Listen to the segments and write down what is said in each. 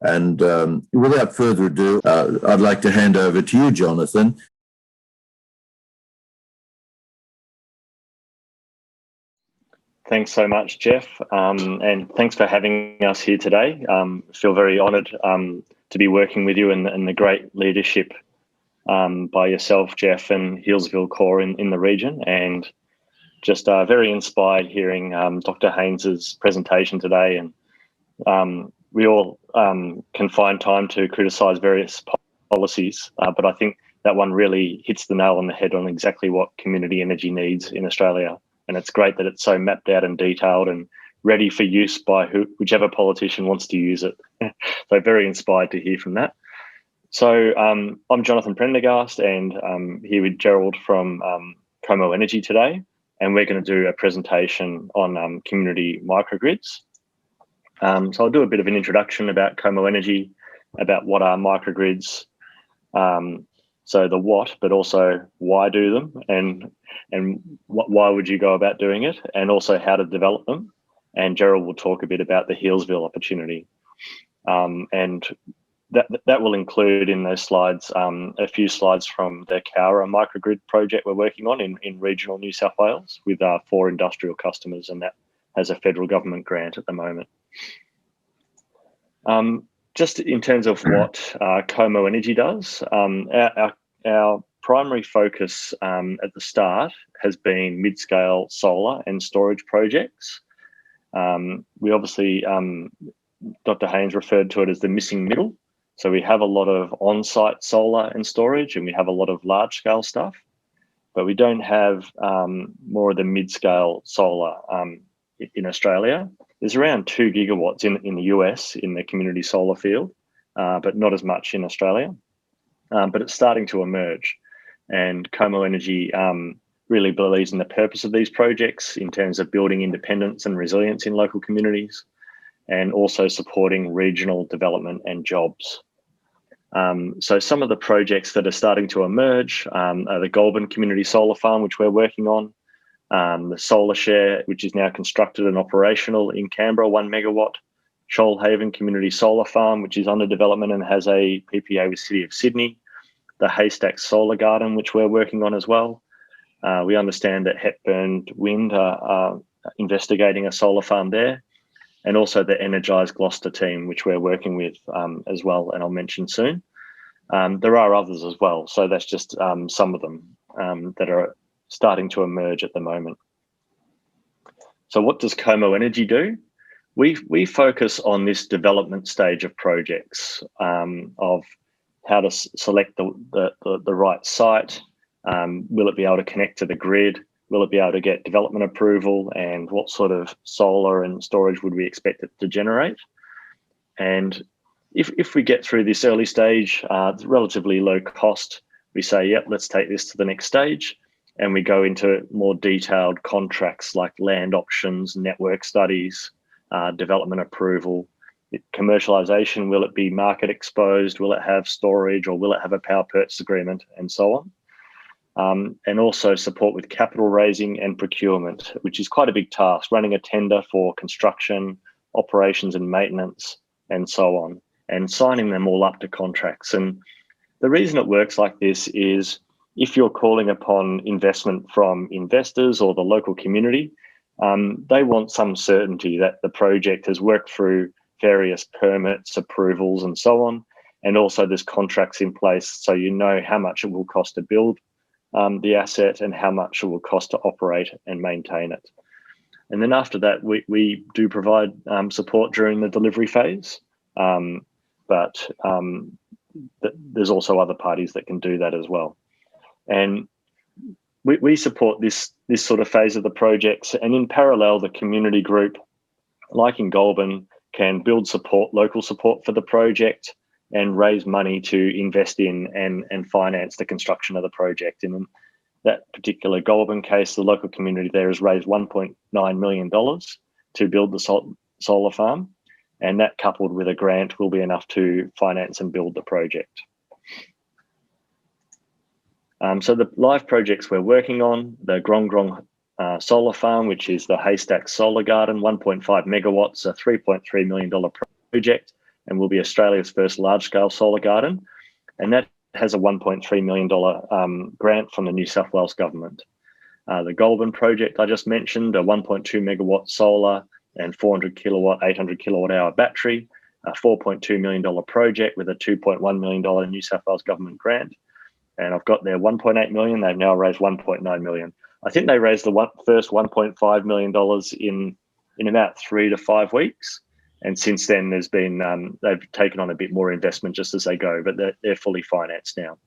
And without further ado, I'd like to hand over to you, Jonathan. Thanks so much, Jeff, and thanks for having us here today. Feel very honoured to be working with you and the great leadership by yourself, Jeff, and Healesville CoRE in the region, and just very inspired hearing Dr. Haynes's presentation today. And we all can find time to criticise various policies, but I think that one really hits the nail on the head on exactly what community energy needs in Australia. And it's great that it's so mapped out and detailed and ready for use by whichever politician wants to use it. So very inspired to hear from that. So I'm Jonathan Prendergast, and I'm here with Gerald from Komo Energy today. And we're going to do a presentation on community microgrids. So I'll do a bit of an introduction about Komo Energy, about what are microgrids, so the what, but also why do them, and why would you go about doing it, and also how to develop them. And Gerald will talk a bit about the Healesville opportunity. And that will include in those slides a few slides from the Cowra microgrid project we're working on in regional New South Wales with 4 industrial customers, and that has a federal government grant at the moment. Just in terms of what Komo Energy does, our primary focus at the start has been mid-scale solar and storage projects. We obviously, Dr. Haynes referred to it as the missing middle. So we have a lot of on-site solar and storage, and we have a lot of large-scale stuff, but we don't have more of the mid-scale solar in Australia. There's around 2 gigawatts in the US in the community solar field, but not as much in Australia. But it's starting to emerge. And Komo Energy really believes in the purpose of these projects in terms of building independence and resilience in local communities, and also supporting regional development and jobs. So some of the projects that are starting to emerge are the Goulburn Community Solar Farm, which we're working on, the Solar Share, which is now constructed and operational in Canberra, 1 megawatt, Shoalhaven Community Solar Farm, which is under development and has a PPA with City of Sydney, the Haystack Solar Garden, which we're working on as well. We understand that Hepburn Wind are investigating a solar farm there, and also the Energised Gloucester team, which we're working with as well, and I'll mention soon. There are others as well, so that's just some of them that are starting to emerge at the moment. So what does Komo Energy do? We focus on this development stage of projects, of how to select the right site. Will it be able to connect to the grid? Will it be able to get development approval? And what sort of solar and storage would we expect it to generate? And if we get through this early stage, it's relatively low cost, we say, yep, let's take this to the next stage. And we go into more detailed contracts like land options, network studies, development approval, commercialization. Will it be market exposed? Will it have storage, or will it have a power purchase agreement, and so on? And also support with capital raising and procurement, which is quite a big task, running a tender for construction, operations and maintenance, and so on, and signing them all up to contracts. And the reason it works like this is if you're calling upon investment from investors or the local community, they want some certainty that the project has worked through various permits, approvals, and so on. And also there's contracts in place, so you know how much it will cost to build the asset and how much it will cost to operate and maintain it. And then after that, we do provide support during the delivery phase, but there's also other parties that can do that as well. And we support this sort of phase of the projects, and in parallel, the community group, like in Goulburn, can build support, local support for the project, and raise money to invest in and finance the construction of the project. And in that particular Goulburn case, the local community there has raised $1.9 million to build the solar farm, and that coupled with a grant will be enough to finance and build the project. So the live projects we're working on, the Grong Solar Farm, which is the Haystack Solar Garden, 1.5 megawatts, a $3.3 million project and will be Australia's first large-scale solar garden. And that has a $1.3 million grant from the New South Wales government. The Goulburn project I just mentioned, a 1.2 megawatt solar and 400 kilowatt, 800 kilowatt hour battery, a $4.2 million project with a $2.1 million New South Wales government grant. And I've got their 1.8 million. They've now raised 1.9 million. I think they raised the first $1.5 million in about 3 to 5 weeks. And since then, there's been they've taken on a bit more investment just as they go, but they're fully financed now.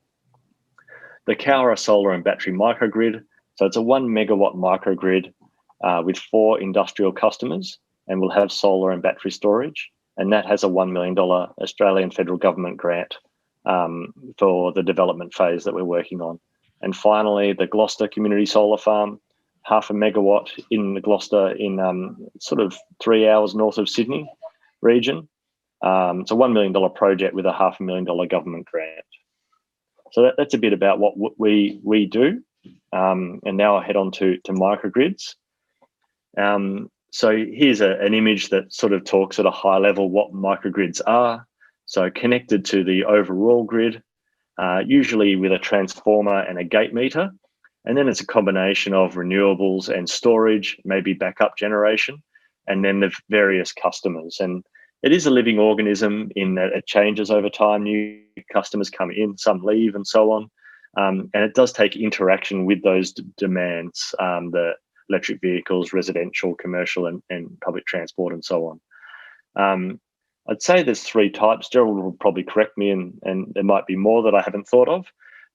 The Cowra solar and battery microgrid. So it's a 1 megawatt microgrid with 4 industrial customers, and will have solar and battery storage. And that has a $1 million Australian federal government grant for the development phase that we're working on. And finally, the Gloucester Community Solar Farm, 0.5 megawatt in the Gloucester in sort of 3 hours north of Sydney region. It's a $1 million project with a $500,000 government grant. So that's a bit about what we do. And now I'll head on to microgrids. So here's an image that sort of talks at a high level what microgrids are. So connected to the overall grid, usually with a transformer and a gate meter. And then it's a combination of renewables and storage, maybe backup generation, and then the various customers. And it is a living organism in that it changes over time. New customers come in, some leave, and so on. And it does take interaction with those demands, the electric vehicles, residential, commercial, and public transport, and so on. I'd say there's 3 types. Gerald will probably correct me, and there might be more that I haven't thought of.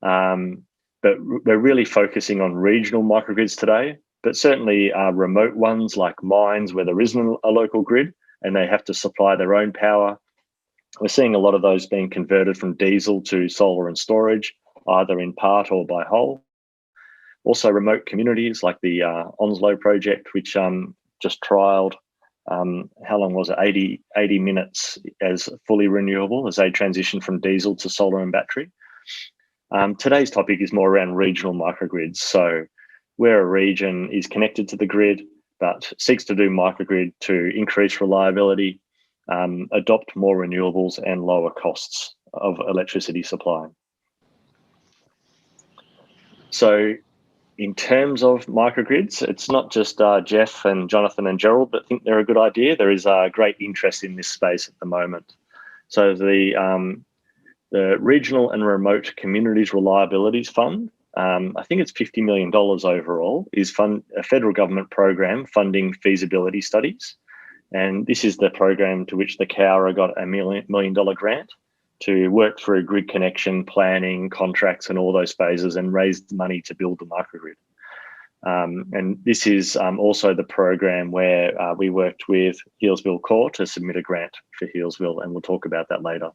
But we're really focusing on regional microgrids today, but certainly remote ones like mines where there isn't a local grid and they have to supply their own power. We're seeing a lot of those being converted from diesel to solar and storage, either in part or by whole. Also remote communities like the Onslow project, which just trialled, how long was it? 80 minutes as fully renewable as they transition from diesel to solar and battery. Today's topic is more around regional microgrids. So where a region is connected to the grid, but seeks to do microgrid to increase reliability, adopt more renewables and lower costs of electricity supply. So in terms of microgrids, it's not just Jeff and Jonathan and Gerald that think they're a good idea. There is great interest in this space at the moment. So the Regional and Remote Communities Reliabilities Fund, I think it's $50 million overall, is a federal government program funding feasibility studies. And this is the program to which the Cowra got a $1 million grant to work through grid connection, planning, contracts, and all those phases and raise the money to build the microgrid. And this is also the program where we worked with Healesville CoRE to submit a grant for Healesville, and we'll talk about that later.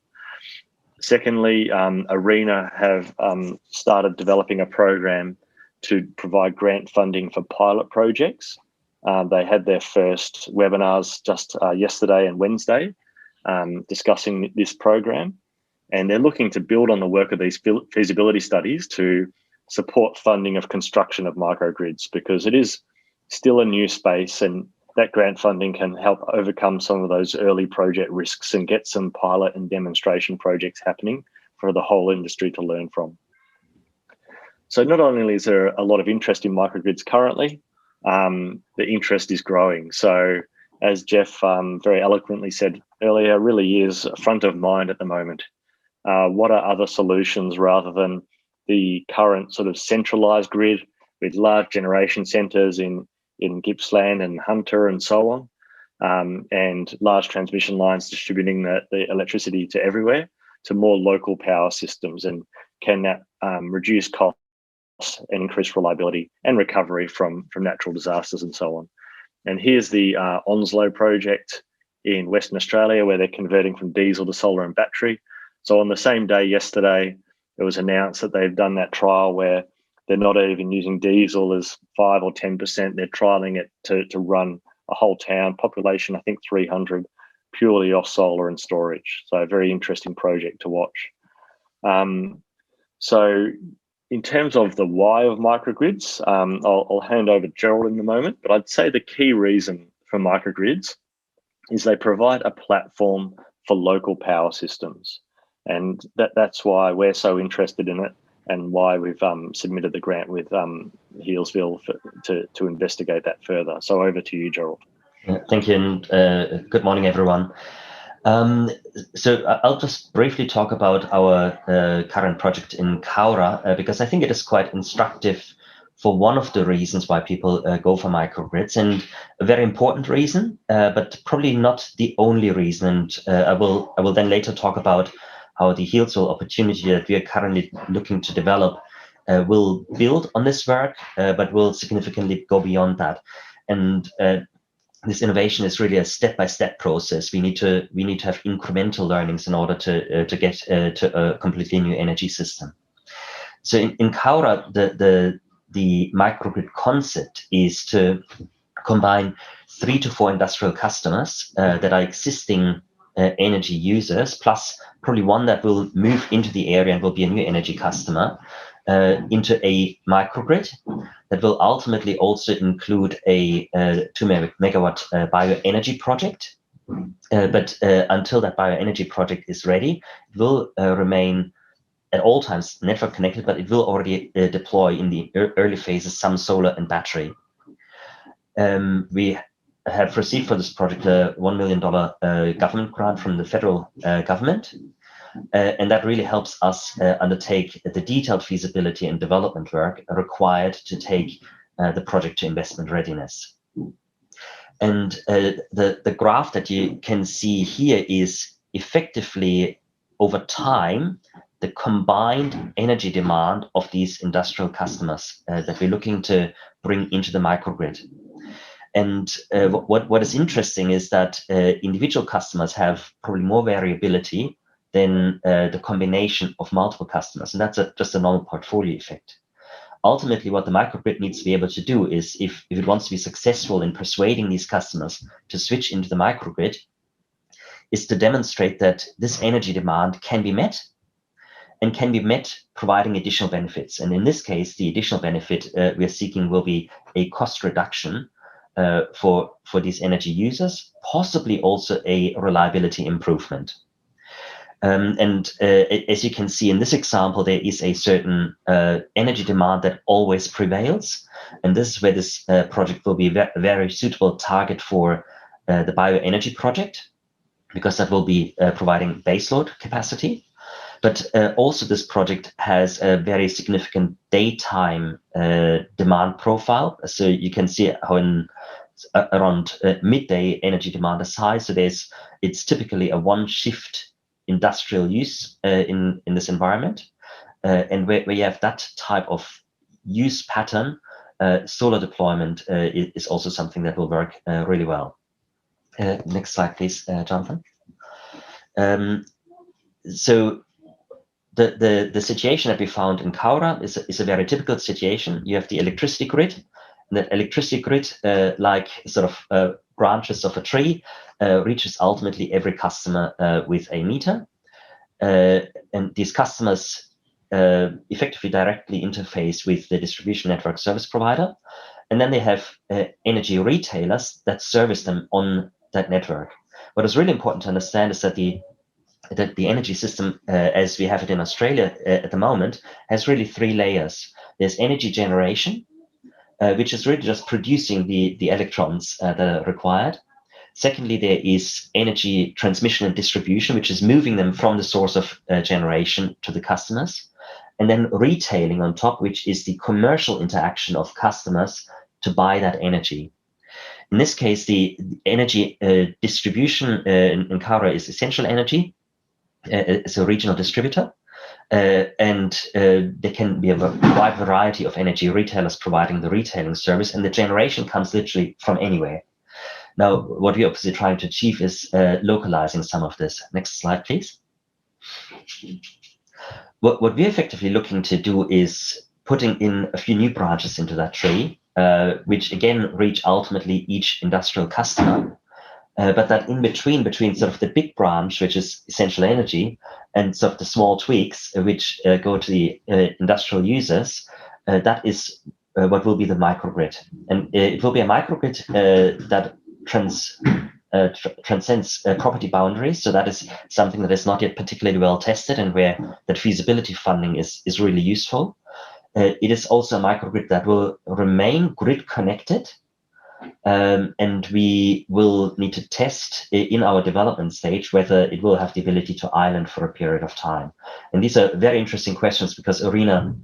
Secondly, ARENA have started developing a program to provide grant funding for pilot projects. They had their first webinars just yesterday and Wednesday discussing this program. And they're looking to build on the work of these feasibility studies to support funding of construction of microgrids, because it is still a new space, and that grant funding can help overcome some of those early project risks and get some pilot and demonstration projects happening for the whole industry to learn from. So not only is there a lot of interest in microgrids currently, the interest is growing. So as Jeff very eloquently said earlier, really is front of mind at the moment. What are other solutions rather than the current sort of centralized grid with large generation centers in Gippsland and Hunter and so on, and large transmission lines distributing the electricity to everywhere, to more local power systems? And can that reduce costs and increase reliability and recovery from natural disasters and so on? And here's the Onslow project in Western Australia, where they're converting from diesel to solar and battery. So on the same day yesterday, it was announced that they've done that trial where they're not even using diesel as 5 or 10%. They're trialing it to run a whole town, population, I think 300, purely off solar and storage. So a very interesting project to watch. So in terms of the why of microgrids, I'll hand over to Gerald in a moment, but I'd say the key reason for microgrids is they provide a platform for local power systems. And that's why we're so interested in it, and why we've submitted the grant with Healesville to investigate that further. So over to you, Gerald. Thank you, and good morning, everyone. So I'll just briefly talk about our current project in Cowra, because I think it is quite instructive for one of the reasons why people go for microgrids, and a very important reason, but probably not the only reason. And I will then later talk about how the Healesville opportunity that we are currently looking to develop will build on this work, but will significantly go beyond that. And this innovation is really a step-by-step process. We need to have incremental learnings in order to get to a completely new energy system. So in Cowra, the microgrid concept is to combine 3 to 4 industrial customers that are existing energy users, plus probably one that will move into the area and will be a new energy customer, into a microgrid that will ultimately also include a 2 megawatt bioenergy project. But until that bioenergy project is ready, it will remain at all times network connected, but it will already deploy in the early phases some solar and battery. We have received for this project a $1 million government grant from the federal government. And that really helps us undertake the detailed feasibility and development work required to take the project to investment readiness. And the graph that you can see here is effectively, over time, the combined energy demand of these industrial customers that we're looking to bring into the microgrid. And what is interesting is that individual customers have probably more variability than the combination of multiple customers. And that's just a normal portfolio effect. Ultimately, what the microgrid needs to be able to do is, if it wants to be successful in persuading these customers to switch into the microgrid, is to demonstrate that this energy demand can be met, and can be met providing additional benefits. And in this case, the additional benefit we are seeking will be a cost reduction for these energy users, possibly also a reliability improvement. And as you can see in this example, there is a certain energy demand that always prevails. And this is where this project will be a very suitable target for the bioenergy project, because that will be providing baseload capacity. But also this project has a very significant daytime demand profile. So you can see how around midday energy demand is high. So it's typically a one shift industrial use in this environment. And where you have that type of use pattern, solar deployment is also something that will work really well. Next slide, please, Jonathan. So the situation that we found in Cowra is a very typical situation. You have the electricity grid, and that electricity grid, like sort of branches of a tree, reaches ultimately every customer with a meter. And these customers effectively directly interface with the distribution network service provider. And then they have energy retailers that service them on that network. What is really important to understand is that the energy system, as we have it in Australia at the moment, has really 3 layers. There's energy generation, which is really just producing the electrons that are required. Secondly, there is energy transmission and distribution, which is moving them from the source of generation to the customers. And then retailing on top, which is the commercial interaction of customers to buy that energy. In this case, the energy distribution in Cowra is Essential Energy. It's a regional distributor, and there can be a wide variety of energy retailers providing the retailing service, and the generation comes literally from anywhere. Now, what we're obviously trying to achieve is localizing some of this. Next slide, please. What we're effectively looking to do is putting in a few new branches into that tree, which again reach ultimately each industrial customer. But that in between sort of the big branch, which is Essential Energy, and sort of the small tweaks, which go to the industrial users, that is what will be the microgrid. And it will be a microgrid that transcends property boundaries. So that is something that is not yet particularly well tested, and where that feasibility funding is really useful. It is also a microgrid that will remain grid connected, and we will need to test in our development stage whether it will have the ability to island for a period of time. And these are very interesting questions, because Arena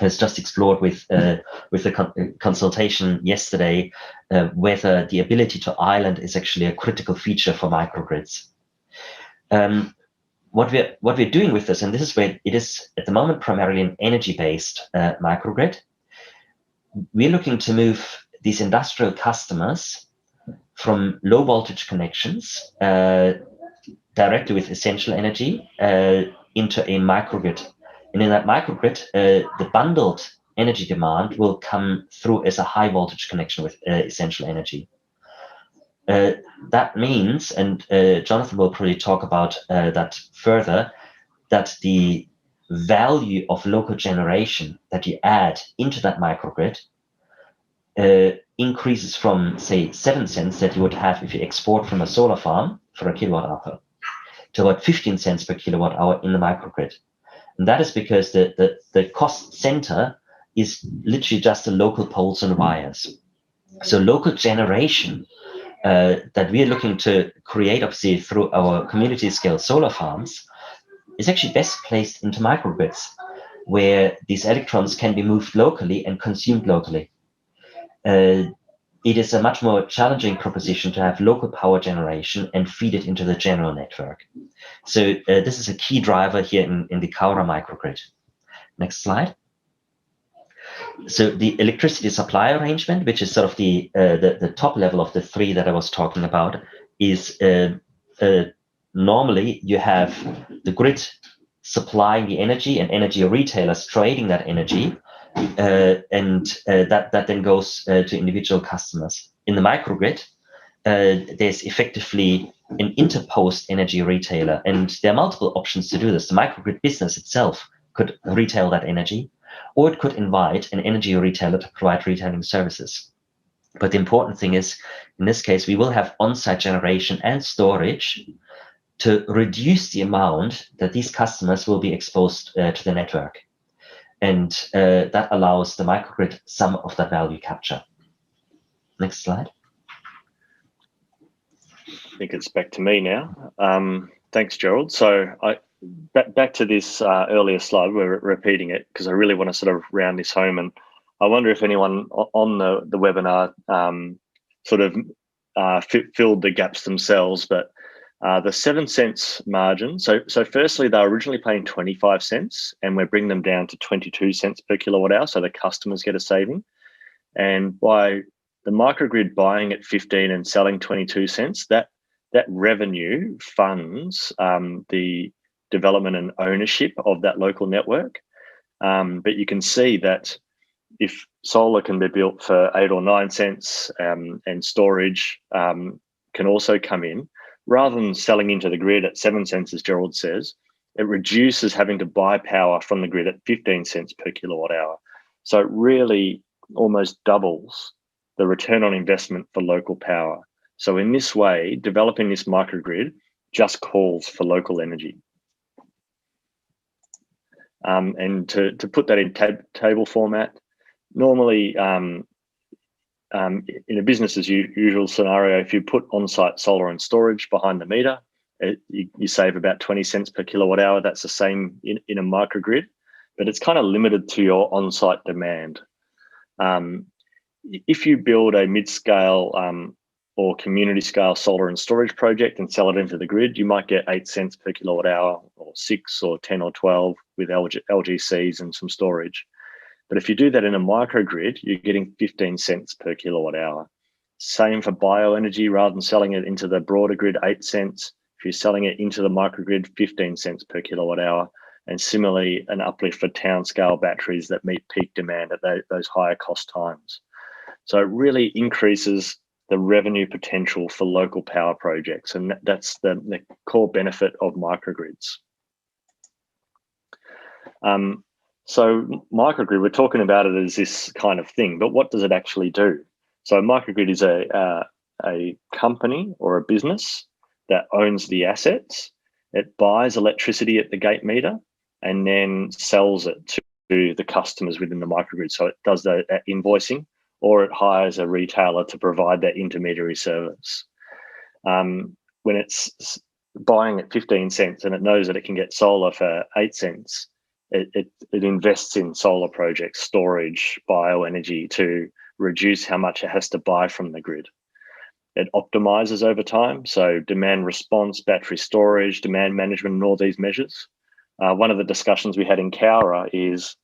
has just explored with the consultation yesterday whether the ability to island is actually a critical feature for microgrids. What we're doing with this, and this is where it is at the moment primarily an energy-based microgrid, we're looking to move these industrial customers from low voltage connections directly with essential energy into a microgrid. And in that microgrid, the bundled energy demand will come through as a high voltage connection with essential energy. That means, and Jonathan will probably talk about that further, that the value of local generation that you add into that microgrid increases from, say, 7 cents that you would have if you export from a solar farm for a kilowatt hour to about 15 cents per kilowatt hour in the microgrid. And that is because the cost center is literally just the local poles and wires. So local generation that we are looking to create, obviously, through our community scale solar farms is actually best placed into microgrids, where these electrons can be moved locally and consumed locally. It is a much more challenging proposition to have local power generation and feed it into the general network. So this is a key driver here in the Cowra microgrid. Next slide. So the electricity supply arrangement, which is sort of the top level of the three that I was talking about, is normally you have the grid supplying the energy and energy retailers trading that energy, and that then goes to individual customers. In the microgrid, there's effectively an interposed energy retailer, and there are multiple options to do this. The microgrid business itself could retail that energy, or it could invite an energy retailer to provide retailing services. But the important thing is, in this case, we will have on-site generation and storage to reduce the amount that these customers will be exposed to the network. And that allows the microgrid some of that value capture. Next slide. I think it's back to me now. Thanks, Gerald. So back to this earlier slide, we're repeating it because I really want to sort of round this home. And I wonder if anyone on the webinar sort of filled the gaps themselves, but the 7 cents margin. So firstly, they were originally paying 25 cents, and we're bringing them down to 22 cents per kilowatt hour, so the customers get a saving. And by the microgrid buying at 15 and selling 22 cents, that revenue funds the development and ownership of that local network. But you can see that if solar can be built for 8 or 9 cents and storage can also come in, rather than selling into the grid at 7 cents, as Gerald says, it reduces having to buy power from the grid at 15 cents per kilowatt hour. So it really almost doubles the return on investment for local power. So in this way, developing this microgrid just calls for local energy. And to put that in table format, normally in a business as usual scenario, if you put on-site solar and storage behind the meter, you save about 20 cents per kilowatt hour. That's the same in a microgrid, but it's kind of limited to your on-site demand. If you build a mid-scale or community-scale solar and storage project and sell it into the grid, you might get 8 cents per kilowatt hour, or 6 or 10 or 12 with LGCs and some storage. But if you do that in a microgrid, you're getting 15 cents per kilowatt hour. Same for bioenergy, rather than selling it into the broader grid, 8 cents. If you're selling it into the microgrid, 15 cents per kilowatt hour. And similarly, an uplift for town scale batteries that meet peak demand at those higher cost times. So it really increases the revenue potential for local power projects. And that's the core benefit of microgrids. So microgrid, we're talking about it as this kind of thing, but what does it actually do? So microgrid is a a company or a business that owns the assets. It buys electricity at the gate meter and then sells it to the customers within the microgrid. So it does that invoicing, or it hires a retailer to provide that intermediary service. When it's buying at 15 cents and it knows that it can get solar for 8 cents, it invests in solar projects, storage, bioenergy to reduce how much it has to buy from the grid. It optimizes over time, so demand response, battery storage, demand management, and all these measures. One of the discussions we had in Cowra is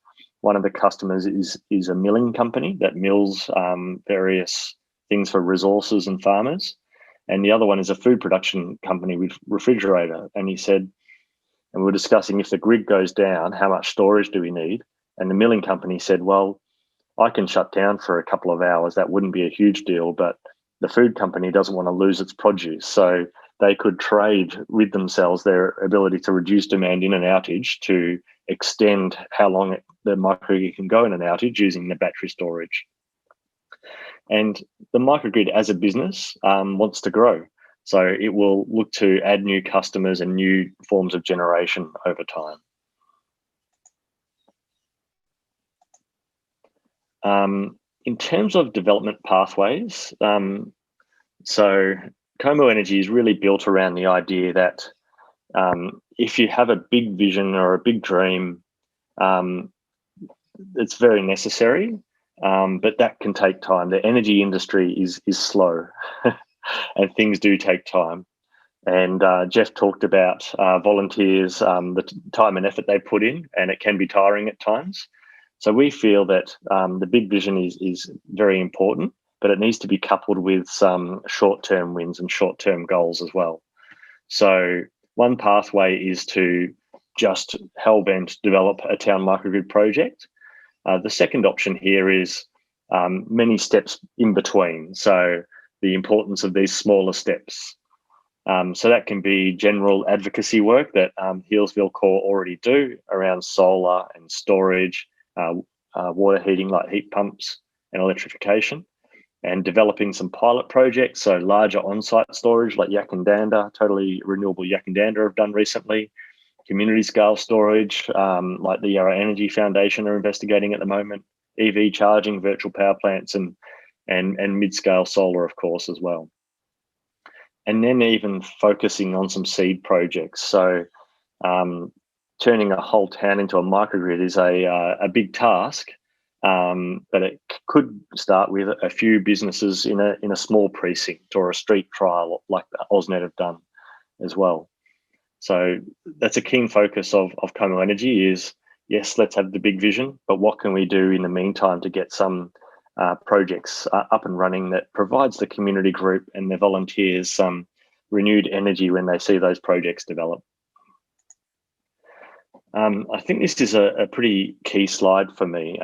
one of the customers is a milling company that mills various things for resources and farmers. And the other one is a food production company with refrigerator. And he said, and we were discussing, if the grid goes down, how much storage do we need? And the milling company said, well, I can shut down for a couple of hours. That wouldn't be a huge deal, but the food company doesn't want to lose its produce. So they could trade with themselves their ability to reduce demand in an outage to extend how long the microgrid can go in an outage using the battery storage. And the microgrid as a business wants to grow. So it will look to add new customers and new forms of generation over time. In terms of development pathways, so Komo Energy is really built around the idea that if you have a big vision or a big dream, it's very necessary, but that can take time. The energy industry is slow and things do take time. And Jeff talked about volunteers, the time and effort they put in, and it can be tiring at times. So we feel that the big vision is very important, but it needs to be coupled with some short-term wins and short-term goals as well. So one pathway is to just hell-bent develop a town microgrid project. The second option here is many steps in between. So the importance of these smaller steps. So that can be general advocacy work that Healesville CoRE already do around solar and storage, water heating like heat pumps and electrification, and developing some pilot projects. So larger on-site storage like Yakandanda, totally renewable Yakandanda have done recently. Community scale storage like the Yarra Energy Foundation are investigating at the moment. EV charging, virtual power plants, and mid-scale solar, of course, as well. And then even focusing on some seed projects. So turning a whole town into a microgrid is a big task, but it could start with a few businesses in a small precinct or a street trial like AusNet have done as well. So that's a keen focus of Komo Energy is, yes, let's have the big vision, but what can we do in the meantime to get some projects up and running that provides the community group and the volunteers some renewed energy when they see those projects develop. I think this is a pretty key slide for me.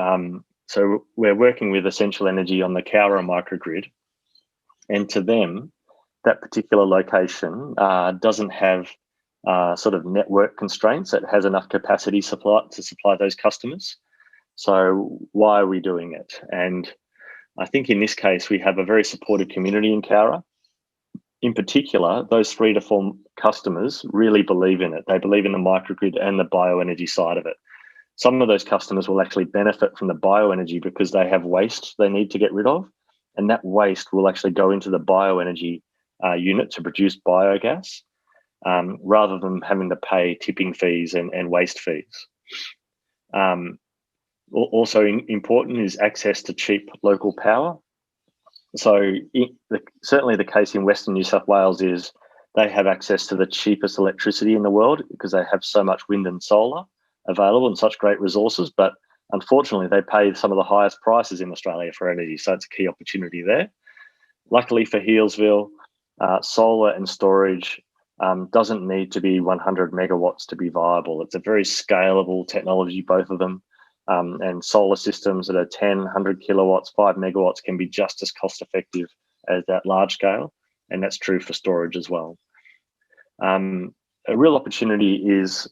So we're working with Essential Energy on the Cowra microgrid, and to them, that particular location doesn't have sort of network constraints. It has enough capacity to supply those customers. So why are we doing it? And I think in this case, we have a very supportive community in Cowra. In particular, those 3 to 4 customers really believe in it. They believe in the microgrid and the bioenergy side of it. Some of those customers will actually benefit from the bioenergy because they have waste they need to get rid of. And that waste will actually go into the bioenergy unit to produce biogas, rather than having to pay tipping fees and waste fees. Also important is access to cheap local power. So certainly the case in Western New South Wales is they have access to the cheapest electricity in the world because they have so much wind and solar available and such great resources. But unfortunately, they pay some of the highest prices in Australia for energy. So it's a key opportunity there. Luckily for Healesville, solar and storage doesn't need to be 100 megawatts to be viable. It's a very scalable technology, both of them. And solar systems that are 10, 100 kilowatts, 5 megawatts can be just as cost effective as that large scale. And that's true for storage as well. A real opportunity is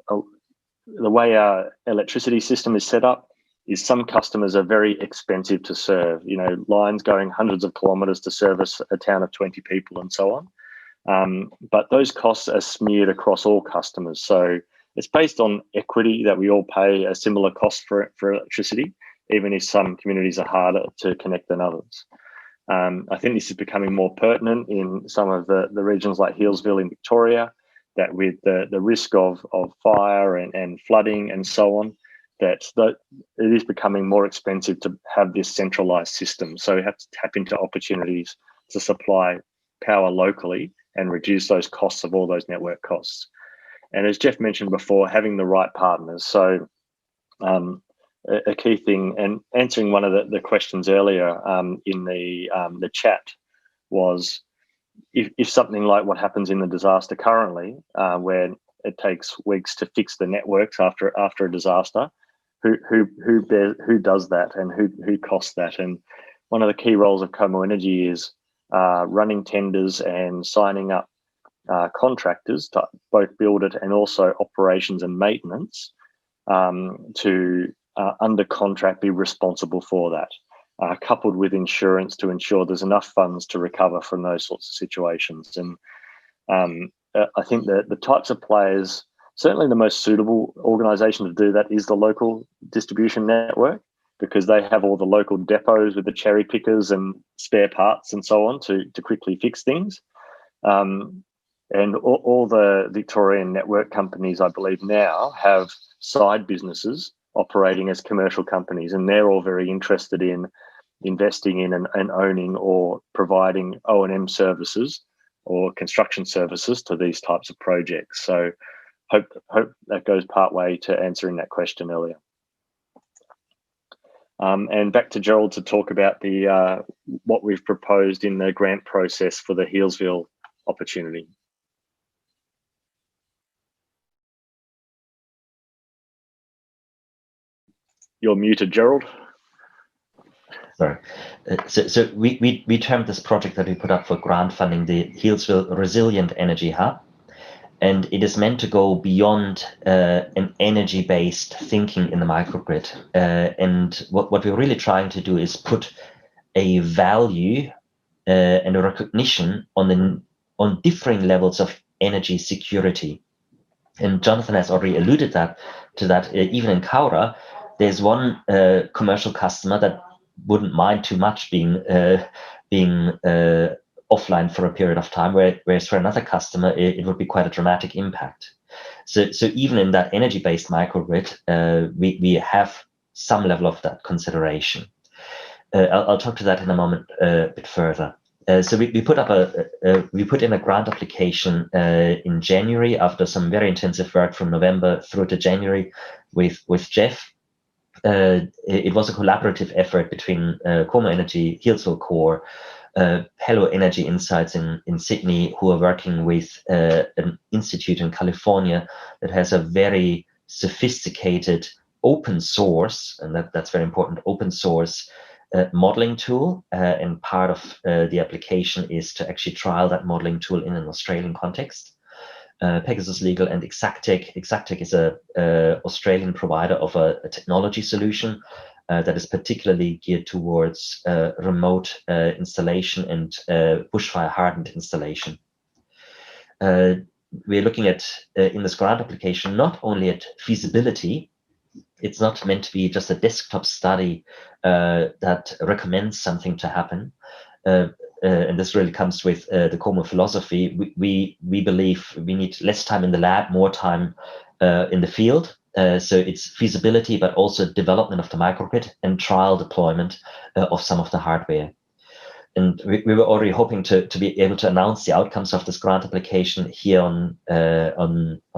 the way our electricity system is set up. is some customers are very expensive to serve. You know, lines going hundreds of kilometres to service a town of 20 people and so on. But those costs are smeared across all customers. So it's based on equity that we all pay a similar cost for electricity, even if some communities are harder to connect than others. I think this is becoming more pertinent in some of the regions like Healesville in Victoria, that with the risk of fire and flooding and so on, that it is becoming more expensive to have this centralised system. So we have to tap into opportunities to supply power locally and reduce those costs of all those network costs. And as Jeff mentioned before, having the right partners. So a key thing, and answering one of the questions earlier in the chat, was if something like what happens in the disaster currently, where it takes weeks to fix the networks after a disaster, who does that and who costs that? And one of the key roles of Komo Energy is running tenders and signing up contractors to both build it and also operations and maintenance to under contract be responsible for that, coupled with insurance to ensure there's enough funds to recover from those sorts of situations. And I think that the types of players, certainly the most suitable organisation to do that is the local distribution network, because they have all the local depots with the cherry pickers and spare parts and so on to quickly fix things. And all the Victorian network companies, I believe now, have side businesses operating as commercial companies, and they're all very interested in investing in and owning or providing O&M services or construction services to these types of projects. So hope that goes part way to answering that question earlier. And back to Gerald to talk about the what we've proposed in the grant process for the Healesville opportunity. You're muted, Gerald. Sorry. So we termed this project that we put up for grant funding the Healesville Resilient Energy Hub. And it is meant to go beyond an energy-based thinking in the microgrid. And what we're really trying to do is put a value and a recognition on differing levels of energy security. And Jonathan has already alluded to that. Even in Cowra, there's one commercial customer that wouldn't mind too much being offline for a period of time, whereas for another customer, it would be quite a dramatic impact. So even in that energy-based microgrid, we have some level of that consideration. I'll talk to that in a moment a bit further. So we put in a grant application in January after some very intensive work from November through to January with Jeff. It was a collaborative effort between Komo Energy, Healesville CoRE, Hello Energy Insights in Sydney, who are working with an institute in California that has a very sophisticated open source, and that's very important, open source modeling tool. And part of the application is to actually trial that modeling tool in an Australian context. Pegasus Legal and Exactech. Exactech is a Australian provider of a technology solution that is particularly geared towards remote installation and bushfire hardened installation. We're looking at, in this grant application, not only at feasibility. It's not meant to be just a desktop study that recommends something to happen. And this really comes with the Komo philosophy. We believe we need less time in the lab, more time in the field. So it's feasibility, but also development of the microgrid and trial deployment of some of the hardware. And we were already hoping to be able to announce the outcomes of this grant application here on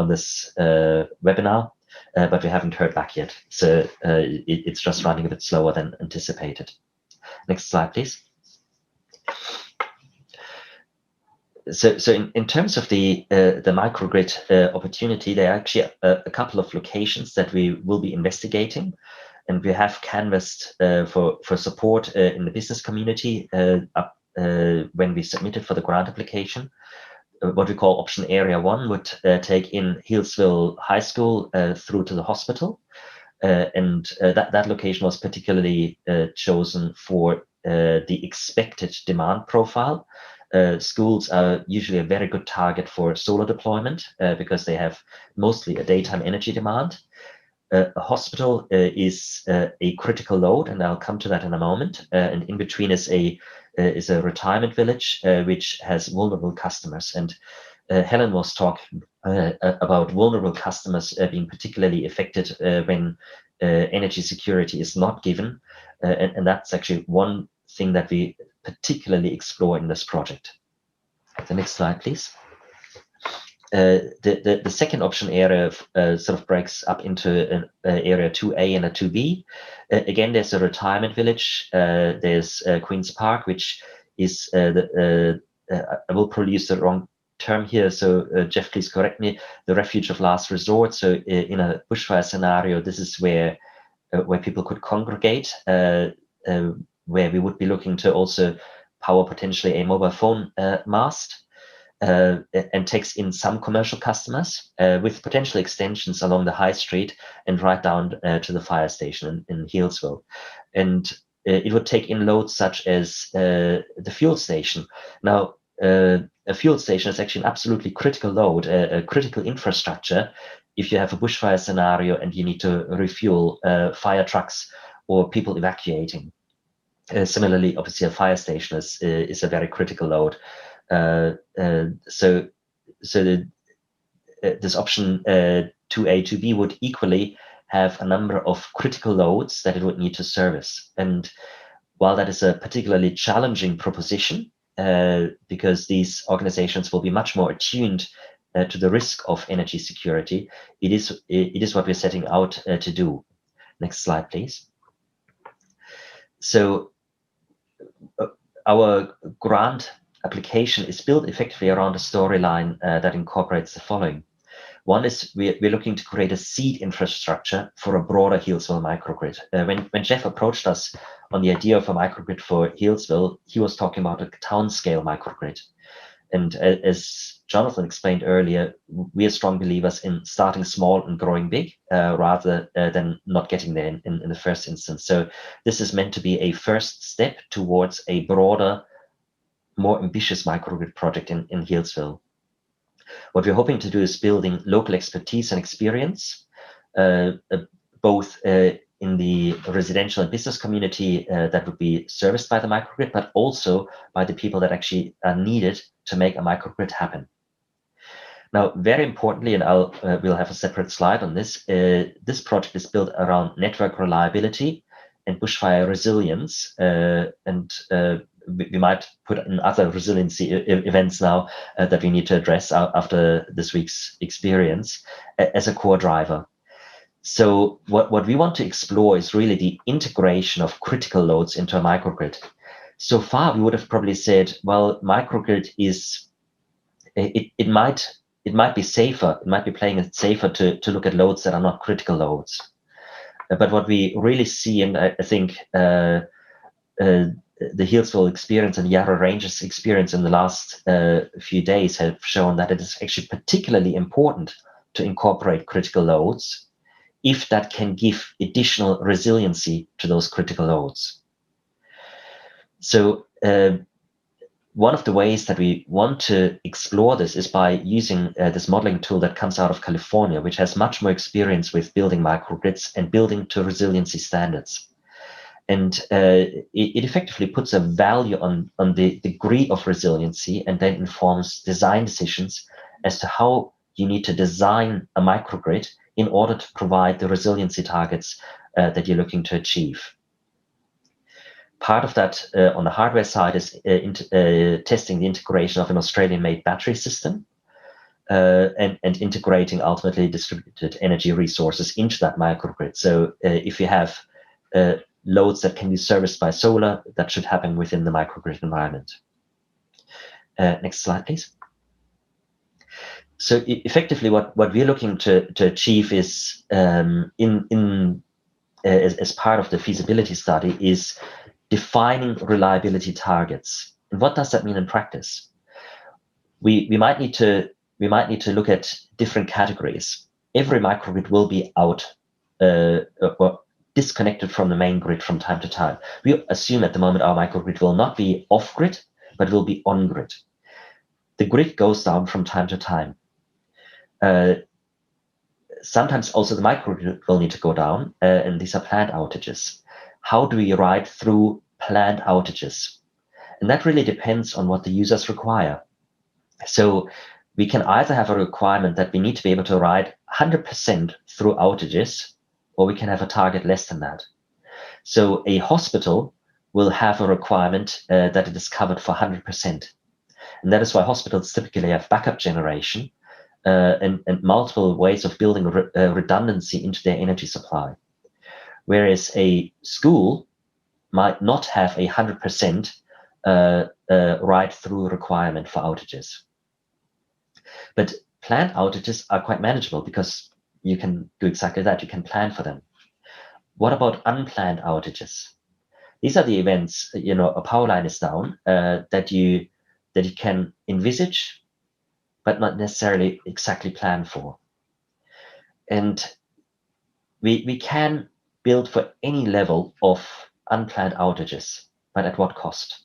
this webinar, but we haven't heard back yet. So it's just running a bit slower than anticipated. Next slide, please. So in terms of the microgrid opportunity, there are actually a couple of locations that we will be investigating, and we have canvassed for support in the business community when we submitted for the grant application. What we call option area 1 would take in Healesville High School through to the hospital. That location was particularly chosen for the expected demand profile. Schools are usually a very good target for solar deployment because they have mostly a daytime energy demand. A hospital is a critical load, and I'll come to that in a moment. And in between is a retirement village which has vulnerable customers. And Helen was talking about vulnerable customers being particularly affected when energy security is not given. And that's actually one thing that we particularly explore in this project. The next slide, please. The second option area sort of breaks up into an area 2A and a 2B. Again, there's a retirement village. There's Queen's Park, which is I will probably use the wrong term here, so Jeff, please correct me. The refuge of last resort. So in a bushfire scenario, this is where people could congregate, where we would be looking to also power potentially a mobile phone mast. And takes in some commercial customers with potential extensions along the high street and right down to the fire station in Healesville. And it would take in loads such as the fuel station. Now, a fuel station is actually an absolutely critical load, a critical infrastructure if you have a bushfire scenario and you need to refuel fire trucks or people evacuating. Similarly, obviously, a fire station is a very critical load. So this option 2A, 2B would equally have a number of critical loads that it would need to service. And while that is a particularly challenging proposition, because these organizations will be much more attuned to the risk of energy security, it is what we're setting out to do. Next slide, please. So our grant application is built effectively around a storyline that incorporates the following. One is we're looking to create a seed infrastructure for a broader Healesville microgrid. When Jeff approached us on the idea of a microgrid for Healesville, he was talking about a town scale microgrid. And as Jonathan explained earlier, we are strong believers in starting small and growing big rather than not getting there in the first instance. So this is meant to be a first step towards a broader, more ambitious microgrid project in Healesville. What we're hoping to do is building local expertise and experience, both in the residential and business community that would be serviced by the microgrid, but also by the people that actually are needed to make a microgrid happen. Now, very importantly, and we'll have a separate slide on this, this project is built around network reliability and bushfire resilience, and we might put in other resiliency events now that we need to address after this week's experience as a core driver. So what we want to explore is really the integration of critical loads into a microgrid. So far, we would have probably said, well, microgrid is, it might be safer, it might be playing it safer to look at loads that are not critical loads. But what we really see, and I think the Healesville experience and Yarra Ranges experience in the last few days have shown that it is actually particularly important to incorporate critical loads if that can give additional resiliency to those critical loads. So one of the ways that we want to explore this is by using this modeling tool that comes out of California, which has much more experience with building microgrids and building to resiliency standards. And it effectively puts a value on the degree of resiliency and then informs design decisions as to how you need to design a microgrid in order to provide the resiliency targets that you're looking to achieve. Part of that on the hardware side is testing the integration of an Australian-made battery system and integrating ultimately distributed energy resources into that microgrid. So if you have loads that can be serviced by solar, that should happen within the microgrid environment. Next slide, please. So effectively, what we're looking to achieve is, as part of the feasibility study, is defining reliability targets. And what does that mean in practice? We might need to look at different categories. Every microgrid will be out or disconnected from the main grid from time to time. We assume at the moment our microgrid will not be off-grid, but will be on-grid. The grid goes down from time to time. Sometimes also the microgrid will need to go down, and these are planned outages. How do we ride through planned outages? And that really depends on what the users require. So we can either have a requirement that we need to be able to ride 100% through outages, or we can have a target less than that. So a hospital will have a requirement that it is covered for 100%. And that is why hospitals typically have backup generation and multiple ways of building redundancy into their energy supply. Whereas a school might not have a 100% ride-through requirement for outages. But planned outages are quite manageable because you can do exactly that. You can plan for them. What about unplanned outages? These are the events, a power line is down that you can envisage, but not necessarily exactly plan for. And we can build for any level of unplanned outages, but at what cost?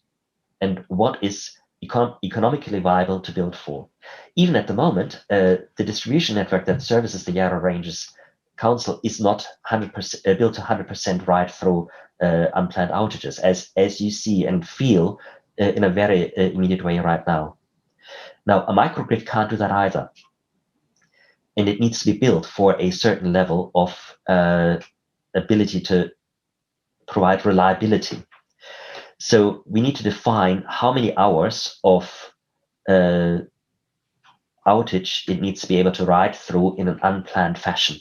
And what is economically viable to build for? Even at the moment, the distribution network that services the Yarra Ranges Council is not 100% built to 100% right through unplanned outages, as you see and feel in a very immediate way right now. Now, a microgrid can't do that either. And it needs to be built for a certain level of ability to provide reliability. So we need to define how many hours of outage it needs to be able to ride through in an unplanned fashion.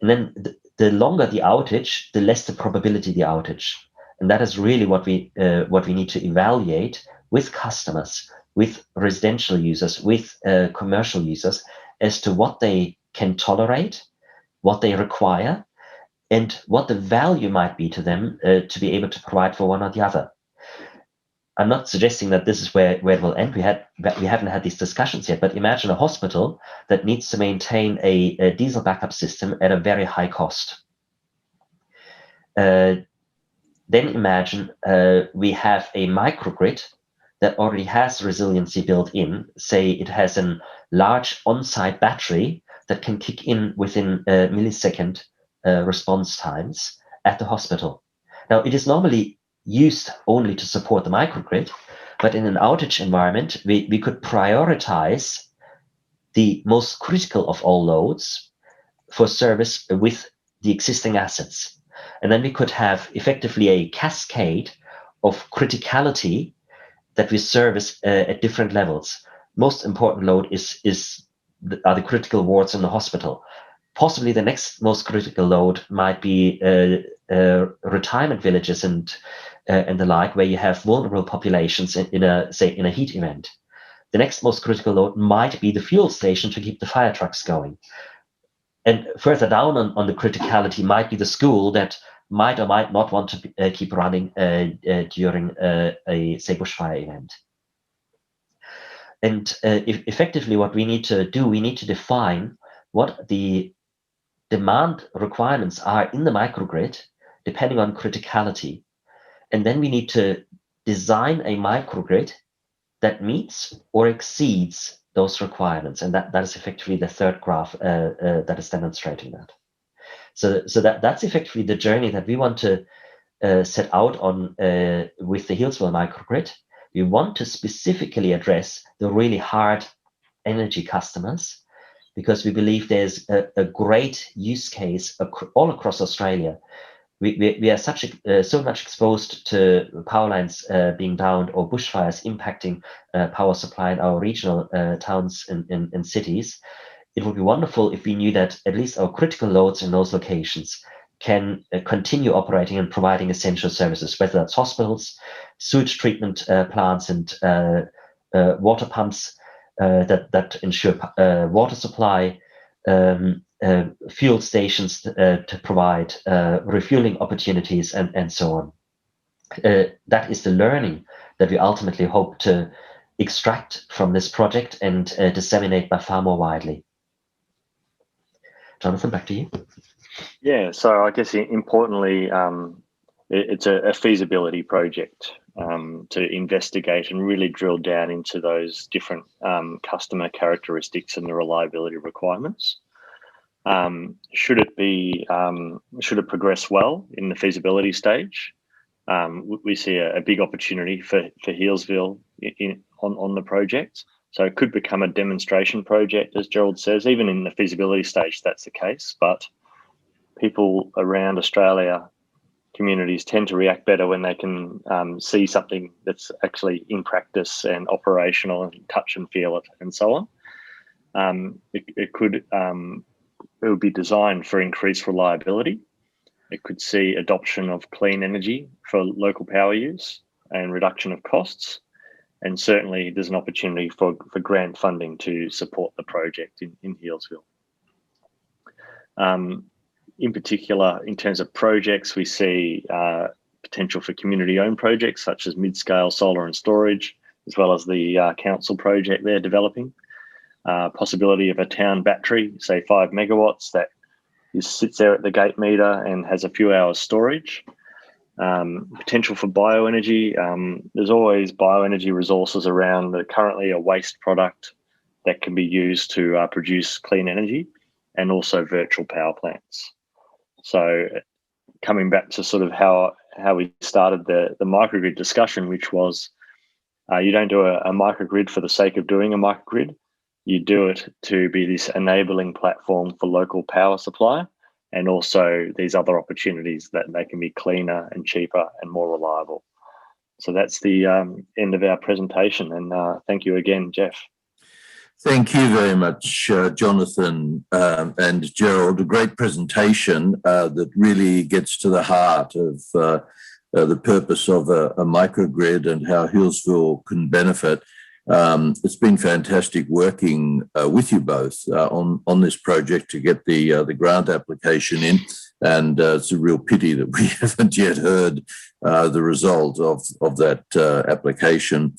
And then the longer the outage, the less the probability of the outage. And that is really what we need to evaluate with customers, with residential users, with commercial users, as to what they can tolerate, what they require, and what the value might be to them to be able to provide for one or the other. I'm not suggesting that this is where it will end. We haven't had these discussions yet, but imagine a hospital that needs to maintain a diesel backup system at a very high cost. Then imagine we have a microgrid that already has resiliency built in. Say it has a large on-site battery that can kick in within millisecond response times at the hospital. Now, it is normally used only to support the microgrid, but in an outage environment, we could prioritize the most critical of all loads for service with the existing assets. And then we could have effectively a cascade of criticality that we service at different levels. Most important load are the critical wards in the hospital. Possibly the next most critical load might be retirement villages and the like, where you have vulnerable populations in a heat event. The next most critical load might be the fuel station to keep the fire trucks going. And further down on the criticality might be the school that might or might not want to keep running during a, say, bushfire event. And effectively what we need to do, we need to define what the demand requirements are in the microgrid, depending on criticality. And then we need to design a microgrid that meets or exceeds those requirements. And that is effectively the third graph that is demonstrating that. So that's effectively the journey that we want to set out on with the Healesville Microgrid. We want to specifically address the really hard energy customers, because we believe there's a great use case all across Australia. We are so much exposed to power lines being downed or bushfires impacting power supply in our regional towns and cities. It would be wonderful if we knew that at least our critical loads in those locations can continue operating and providing essential services, whether that's hospitals, sewage treatment plants, and water pumps that ensure water supply, fuel stations to provide refueling opportunities, and so on. That is the learning that we ultimately hope to extract from this project and disseminate by far more widely. Jonathan, back to you. Yeah, so I guess importantly, it's a feasibility project to investigate and really drill down into those different customer characteristics and the reliability requirements. Should it progress well in the feasibility stage, we see a big opportunity for Healesville on the project. So it could become a demonstration project, as Gerald says. Even in the feasibility stage, that's the case. But people around Australia, communities, tend to react better when they can see something that's actually in practice and operational and touch and feel it and so on. It would be designed for increased reliability. It could see adoption of clean energy for local power use and reduction of costs. And certainly there's an opportunity for grant funding to support the project in Healesville. In particular, in terms of projects, we see potential for community-owned projects such as mid-scale solar and storage, as well as the council project they're developing. Possibility of a town battery, say 5 megawatts, that sits there at the gate meter and has a few hours storage. Potential for bioenergy. There's always bioenergy resources around that are currently a waste product that can be used to produce clean energy, and also virtual power plants. So coming back to sort of how we started the microgrid discussion, which was you don't do a microgrid for the sake of doing a microgrid. You do it to be this enabling platform for local power supply, and also these other opportunities that they can be cleaner and cheaper and more reliable. So that's the end of our presentation. And thank you again, Jeff. Thank you very much, Jonathan and Gerald. A great presentation that really gets to the heart of the purpose of a microgrid and how Healesville can benefit. It's been fantastic working with you both on this project to get the grant application in, and it's a real pity that we haven't yet heard the result of that application.